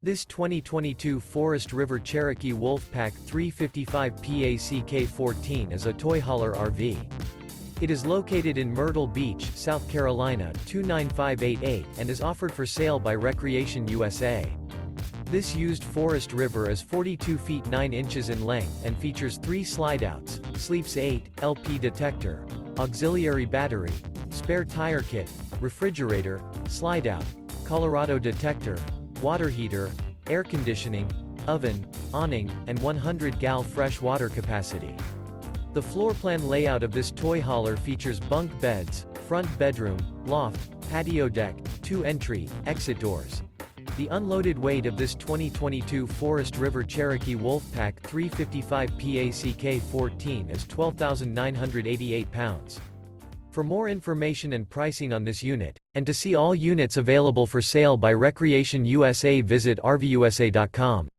This 2022 Forest River Cherokee Wolfpack 355 PACK-14 is a toy hauler RV. It is located in Myrtle Beach, South Carolina 29588 and is offered for sale by Recreation USA. This used Forest River is 42 feet 9 inches in length and features 3 slideouts, sleeps 8, LP detector, auxiliary battery, spare tire kit, refrigerator, slideout, Colorado detector, water heater, air conditioning, oven, awning, and 100-gal fresh water capacity. The floor plan layout of this toy hauler features bunk beds, front bedroom, loft, patio deck, 2 entry, exit doors. The unloaded weight of this 2022 Forest River Cherokee Wolfpack 355 PACK-14 is 12,988 pounds. For more information and pricing on this unit, and to see all units available for sale by Recreation USA, visit RVUSA.com.